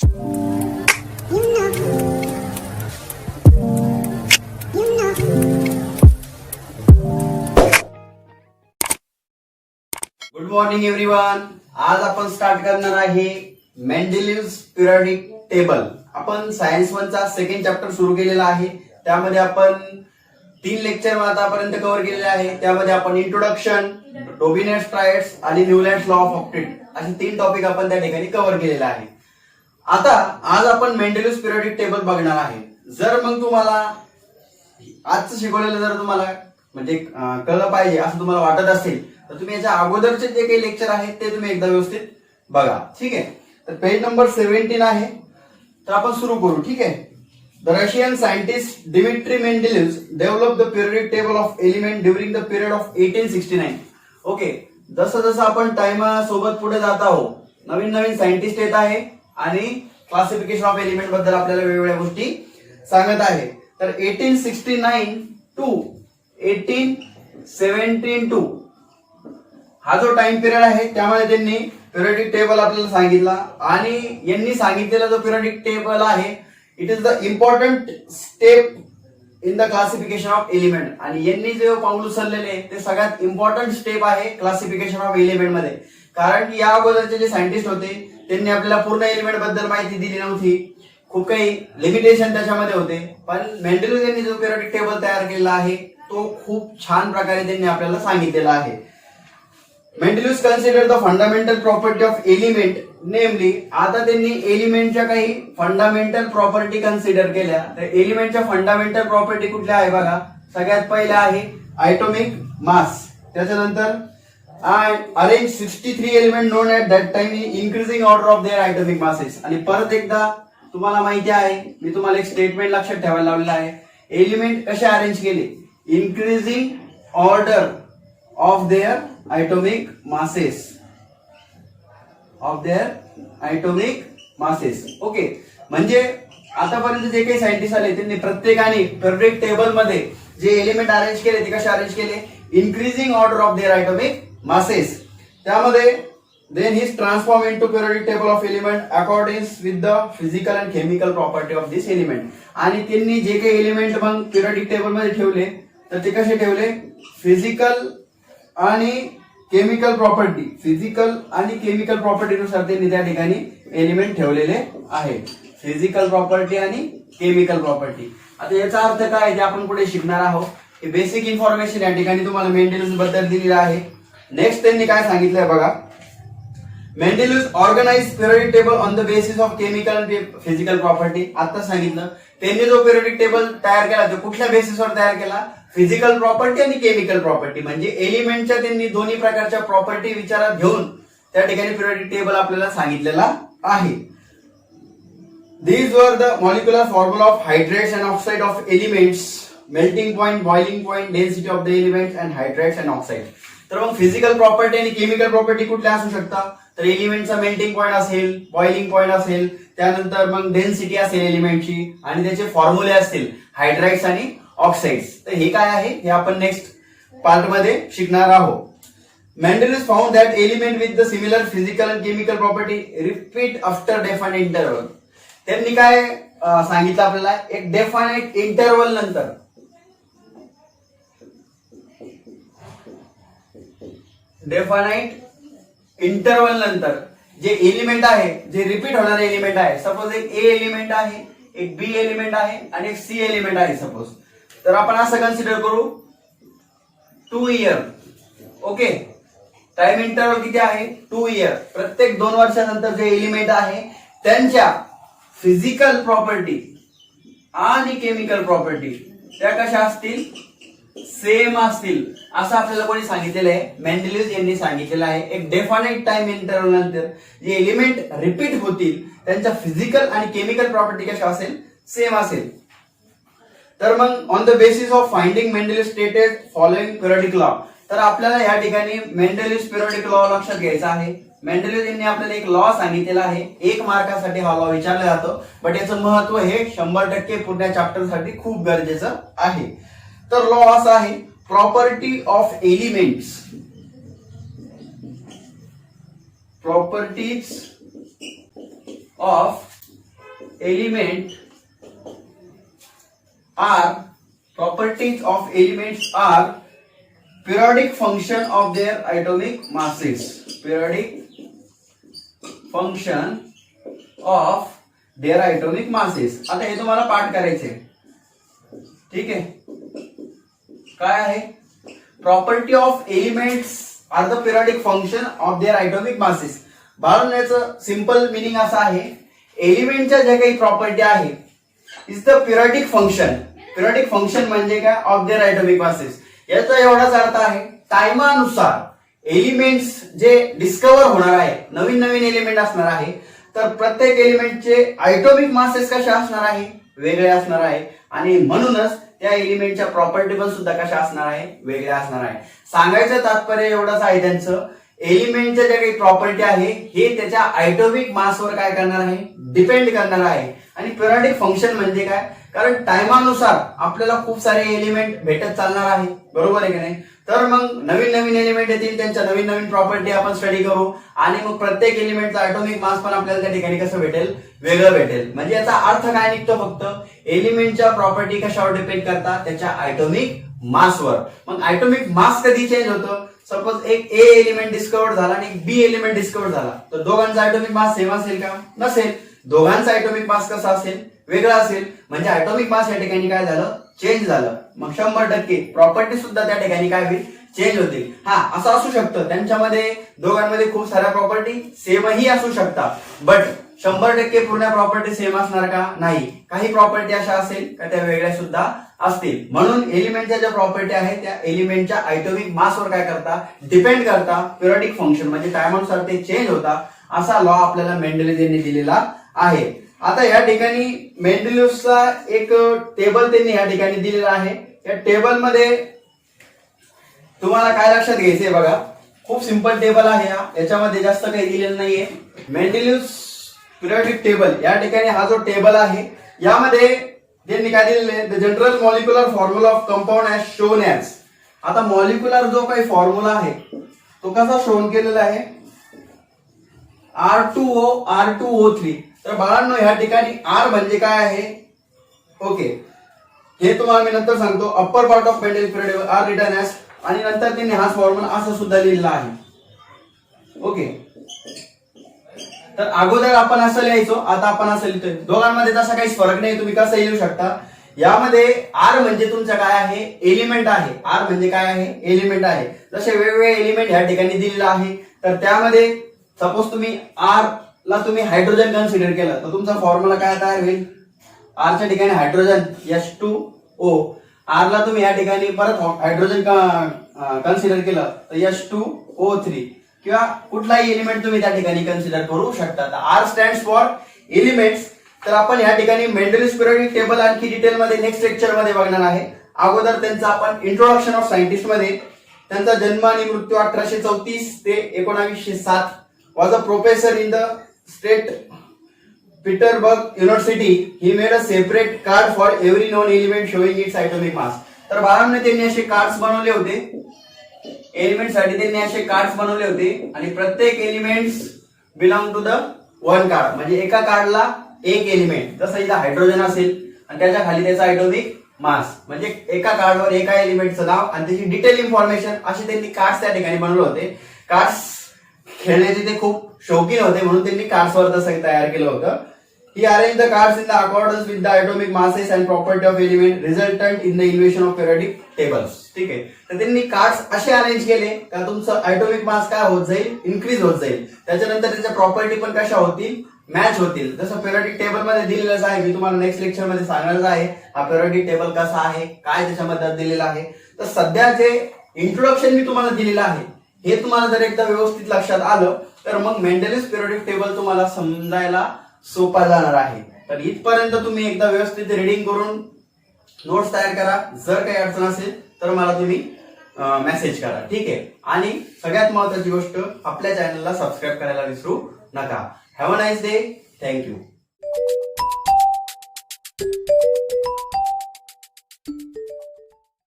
Good morning everyone. आज आपण start करणार आहे मेंडेलिव्हज पिरियडिक टेबल. आपण सायन्स 1 चा सेकंड चॅप्टर सुरू केलेला आहे. त्यामध्ये आपण 3 लेक्चर आतापर्यंत कव्हर केलेले आहे. त्यामध्ये आपण इंट्रोडक्शन, डोबिनेट्स ट्रायड्स आणि न्यूलँड्स लॉ ऑफ ऑक्टेट असे 3 टॉपिक आपण त्या ठिकाणी कव्हर केलेले आहे. आता आज आपण मेंडेलिव्हज पिरियडिक टेबल बघणार आहे. जर मग तुम्हाला आजचं शिकवलेलं जर तुम्हाला म्हणजे कळलं पाहिजे असं तुम्हाला वाटत असेल तर तुम्ही याच्या अगोदरचे जे काही लेक्चर आहेत ते तुम्ही एकदा व्यवस्थित बघा. ठीक आहे. तर पेज नंबर 17 आहे. तर आपण सुरू करू. ठीक आहे. The Russian scientist Dmitri Mendeleev develop the periodic table of element during the period of 1869. Okay. जसं जसं आपण टाइम सोबत पुढे जात आहोत नवीन नवीन सायंटिस्ट येत आहे आणि क्लासिफिकेशन ऑफ एलिमेंट बद्दल आपल्याला वेगवेगळ्या गोष्टी सांगत आहे. तर 1869 टू 1872 हा जो टाइम पिरियड आहे त्यामध्ये त्यांनी पिरियडिक टेबल आपल्याला सांगितला आणि यांनी सांगितलेला जो पिरियडिक टेबल आहे it is the important step in the classification of element. आणि यांनी जे पाऊल उचललेले ते सगळ्यात इम्पॉर्टंट स्टेप आहे क्लासिफिकेशन ऑफ एलिमेंट मध्ये. कारण की या अगोदरचे जे सायंटिस्ट होते त्यांनी आपल्याला पूर्ण एलिमेंट बद्दल माहिती दिली नव्हती. खूप काही लिमिटेशन त्याच्यामध्ये होते. पण मेंडेलिव्ह यांनी जो पिरियडिक टेबल तयार केलेला आहे तो खूप छान प्रकारे त्यांनी आपल्याला सांगितलेला आहे. Mendeleev consider the fundamental property of element namely. आता त्यांनी एलिमेंटच्या काही फंडामेंटल प्रॉपर्टी कन्सिडर केल्या. तर एलिमेंटच्या फंडामेंटल प्रॉपर्टी कुठल्या आहे बघा. सगळ्यात पहिल्या आहे ॲटॉमिक मास. त्याच्यानंतर arrange 63 element non at that time in increasing order of their atomic masses. आणि परत एकदा तुम्हाला माहिती आहे मी तुम्हाला एक स्टेटमेंट लक्षात ठेवायला लावलेलं आहे. एलिमेंट कसे अरेंज केले increasing order of their atomic masses okay. म्हणजे आतापर्यंत जे काही सायंटिस्ट आले त्यांनी प्रत्येकाने पिरियडिक टेबल मध्ये जे एलिमेंट अरेंज केले ते कसे अरेंज केले increasing order of their atomic masses. त्यामध्ये then is transformed into periodic table of element according with the physical and chemical property of this element. आणि त्यांनी जे काही एलिमेंट मग पिरियडिक टेबल मध्ये ठेवले तर ते कसे ठेवले फिजिकल आणि केमिकल प्रॉपर्टी नुसार त्यांनी त्या ठिकाणी एलिमेंट ठेवलेले आहेत. फिजिकल प्रॉपर्टी आणि केमिकल प्रॉपर्टी. आता याचा अर्थ काय ते आपण पुढे शिकणार आहोत. हे बेसिक इन्फॉर्मेशन या ठिकाणी तुम्हाला मेंडेलिव्ह बद्दल दिलेलं आहे. नेक्स्ट त्यांनी काय सांगितलंय बघा. Mendeleev organise periodic table on the basis of chemical and physical property. आता सांगितलं त्यांनी जो पिरियडिक टेबल तयार केला तो कुठल्या बेसिसवर तयार केला फिजिकल प्रॉपर्टी आणि केमिकल प्रॉपर्टी. म्हणजे एलिमेंटच्या त्यांनी दोन्ही प्रकारच्या प्रॉपर्टी विचारात घेऊन त्या ठिकाणी पिरियडिक टेबल आपल्याला सांगितलेला आहे. These were the molecular formula of hydrates and oxide of elements, melting point, boiling point, density of the elements and hydrates and oxide. तर मग फिजिकल प्रॉपर्टी आणि केमिकल प्रॉपर्टी कुठल्या असू शकतात तर एलिमेंटचा मेल्टिंग पॉइंट असेल, बॉइलिंग पॉइंट असेल, त्यानंतर मग डेन्सिटी असेल एलिमेंटची आणि त्याचे फॉर्म्युले असतील हायड्राइड्स आणि ऑक्साइड्स. तर हे काय आहे हे आपण नेक्स्ट पार्ट मध्ये शिकणार आहोत. Mendeleev found that element with the similar physical and chemical property repeat after definite interval. त्यांनी काय सांगितलं आपल्याला एक डेफाइनेट इंटरवल नंतर जे एलिमेंट आहे जे रिपीट होणारे एलिमेंट आहे. सपोज एक ए एलिमेंट आहे, एक बी एलिमेंट आहे आणि एक सी एलिमेंट आहे सपोज. तर आपण असं कन्सिडर करू 2 इयर. ओके. टाइम इंटरवल किती आहे 2 इयर. प्रत्येक 2 वर्षानंतर जे एलिमेंट आहे त्यांच्या फिजिकल प्रॉपर्टी आणि केमिकल प्रॉपर्टी त्या कशा असतील सेम असतील असं आपल्याला कोणी सांगितलेलं आहे मेंडेलिव्ह यांनी सांगितलेलं आहे. एक डेफिनेट टाइम इंटरवल नंतर जे एलिमेंट रिपीट होतील त्यांच्या फिजिकल आणि केमिकल प्रॉपर्टी कशा असेल सेम असेल. तर मग on the basis of finding Mendeleev stated following periodic law. तर आपल्याला या ठिकाणी मेंडेलिव्ह पिरियडिक लॉ लक्षात घ्यायचा आहे. मेंडेलिव्ह यांनी आपल्याला एक लॉ सांगितलेला आहे. 1 मार्कासाठी हा लॉ विचारला जातो बट याचं महत्व हे 100% पूर्ण चॅप्टर साठी खूप गरजेचं आहे. तर लॉ असा आहे property of elements properties of element are properties of elements are periodic function of their atomic masses. Periodic function of their atomic masses. आता हे तुम्हाला पाठ करायचे, ठीक आहे. काय आहे? Property of elements are the periodic function of their atomic masses. बाळगण्याचं सिंपल मिनिंग असं आहे, एलिमेंटच्या ज्या काही प्रॉपर्टी आहे is the periodic function. Periodic function म्हणजे काय? Of their atomic masses. याचा एवढाच अर्थ आहे, टाइमानुसार एलिमेंट्स जे डिस्कवर होणार आहे, नवीन नवीन एलिमेंट असणार आहे, तर प्रत्येक एलिमेंटचे ॲटॉमिक मासेस कसे असणार आहे? वेगळे असणार आहे. आणि म्हणूनच त्या एलिमेंटच्या प्रॉपर्टी पण सुद्धा कशा असणार आहे? वेगळ्या असणार आहे. सांगायचं तात्पर्य एवढंच आहे त्यांचं, एलिमेंटच्या ज्या काही प्रॉपर्टी आहे हे त्याच्या ॲटॉमिक मासवर काय करणार आहे? डिपेंड करणार आहे. आणि पिरियडिक फंक्शन म्हणजे काय? कारण टाइमानुसार आपल्याला खूप सारे एलिमेंट भेटत चालणार आहे, बरोबर आहे की नाही? तर मग नवीन नवीन एलिमेंट येतील, त्यांच्या नवीन नवीन प्रॉपर्टी आपण स्टडी करू आणि मग प्रत्येक एलिमेंटचा ॲटॉमिक मास पण आपल्याला त्या ठिकाणी कसं भेटेल? वेगळं भेटेल. म्हणजे याचा अर्थ काय निघतो? फक्त एलिमेंटच्या प्रॉपर्टी कशावर डिपेंड करतात? त्याच्या ॲटॉमिक मासवर. मग ॲटॉमिक मास कधी चेंज होतं? सपोज एक ए एलिमेंट डिस्कवर्ड झाला आणि एक बी एलिमेंट डिस्कवर्ड झाला, तर दोघांचा ॲटॉमिक मास सेम असेल का? नसेल. दोघांचा ॲटॉमिक मास कसा असेल? वेगळा असेल. म्हणजे ॲटॉमिक मास या ठिकाणी काय झालं? चेंज झालं. मग 100% प्रॉपर्टी सुद्धा त्या ठिकाणी काय होईल? चेंज होतील. हा, असं असू शकतं त्यांच्यामध्ये दोघांमध्ये खूप साऱ्या प्रॉपर्टी सेमही असू शकतात, बट 100% पूर्ण प्रॉपर्टी सेम असणार का? नाही. काही प्रॉपर्टी अशा असेल का त्या वेगळ्या सुद्धा असतील. म्हणून एलिमेंटच्या ज्या प्रॉपर्टी आहेत त्या एलिमेंटच्या ॲटॉमिक मासवर काय करता? डिपेंड करता. पिरियडिक फंक्शन म्हणजे टाइमानुसार ते चेंज होता, असा लॉ आपल्याला मेंडेलिव्ह यांनी दिलेला आहे. आता या ठिकाणी मेंडेलिव्हचा एक टेबल त्यांनी या ठिकाणी दिलेला आहे. या टेबल मध्ये तुम्हाला काय लक्षात घ्यायचंय बघा, खूप सिंपल टेबल आहे. याच्यामध्ये जास्त काही दिलेलं नाहीये. मेंडेलिव्हज पिरियडिक टेबल या ठिकाणी हा जो टेबल आहे यामध्ये त्यांनी काय दिलेलं आहे? The general molecular formula of compound as shown as. आता मॉलिक्युलर जो काही फॉर्म्युला आहे तो कसा शोन केलेला आहे? R2O R2O3. तर बाळांनो या ठिकाणी R म्हणजे काय आहे? ओके, हे तुम्हाला मी नंतर सांगतो. Upper part of Mendeleev period are written as, आणि नंतर त्यांनी हा फॉर्म्युला असं सुद्धा लिहिलेला आहे. ओके, तर अगोदर आपण असं लिहायचो, आता आपण असं लिहितोय. दोघांमध्ये तसा काहीच फरक नाही, तुम्ही कसं लिहू शकता. यामध्ये आर म्हणजे तुमचं काय आहे? एलिमेंट आहे. आर म्हणजे काय आहे? एलिमेंट आहे. जसे वेगवेगळे एलिमेंट या ठिकाणी दिलेला आहे, तर त्यामध्ये सपोज तुम्ही आर ला तुम्ही हायड्रोजन कन्सिडर केलं तर तुमचा फॉर्म्युला काय तयार होईल? आरच्या ठिकाणी हायड्रोजन H2O. आर ला तुम्ही या ठिकाणी परत हायड्रोजन कन्सिडर केलं तर H2O3, किंवा कुठलाही एलिमेंट तुम्ही त्या ठिकाणी कन्सिडर करू शकता. R stands for elements. तर आपण या ठिकाणी मेंडेलिव्ह पिरियडिक टेबल आणखी डिटेल मध्ये नेक्स्ट लेक्चर मध्ये बघणार आहे. अगोदर त्यांचा आपण इंट्रोडक्शन ऑफ सायंटिस्ट मध्ये त्यांचा जन्म आणि मृत्यू 1834 ते 1907. Was a professor in the state Petersburg university. He made a separate card for every non element showing it's atomic mass. तर बाळांनो त्यांनी असे कार्ड्स बनवले होते एलिमेंट साठी. त्यांनी असे कार्ड्स बनवले होते आणि प्रत्येक elements belong to the one card. म्हणजे एका कार्डला एक एलिमेंट, जसं इथं हायड्रोजन असेल आणि त्याच्या खाली त्याचा ॲटॉमिक मास, म्हणजे एका कार्डवर एका एलिमेंटचं नाव आणि त्याची डिटेल इन्फॉर्मेशन, असे त्यांनी कार्ड्स त्या ठिकाणी बनवले होते. कार्ड्स खेळण्याचे ते खूप शौकीन होते म्हणून त्यांनी कार्ड्सवर तसं तयार केलं होतं. He arranged the cards in the accordance with the atomic masses and property of element resultant in the invention of periodic tables. ठीक आहे, तर त्यांनी कार्ड्स असे अरेंज केले का तुमचं ॲटॉमिक मास काय होत जाईल? इन्क्रीज होत जाईल. त्याच्यानंतर त्याच्या प्रॉपर्टी पण कशा होतील? मॅच होतील. जसं पिरियडिक टेबल मध्ये दिलेलंच आहे. मी तुम्हाला नेक्स्ट लेक्चर मध्ये सांगणारच आहे हा पिरियडिक टेबल कसा आहे, काय त्याच्यामध्ये दिलेला आहे. तर सध्या जे इंट्रोडक्शन मी तुम्हाला दिलेलं आहे हे तुम्हाला जर एकदा व्यवस्थित लक्षात आलं तर मग मेंडेलिव्ह पिरियडिक टेबल तुम्हाला समजायला सोपा जाणार आहे. तर इथपर्यंत तुम्ही एकदा व्यवस्थित रिडिंग करून नोट्स तयार करा. जर काही अडचण असेल तर मला तुम्ही मेसेज करा, ठीक आहे. आणि सगळ्यात महत्त्वाची गोष्ट, आपल्या चॅनलला सबस्क्राईब करायला विसरू नका. Have a nice day. Thank you.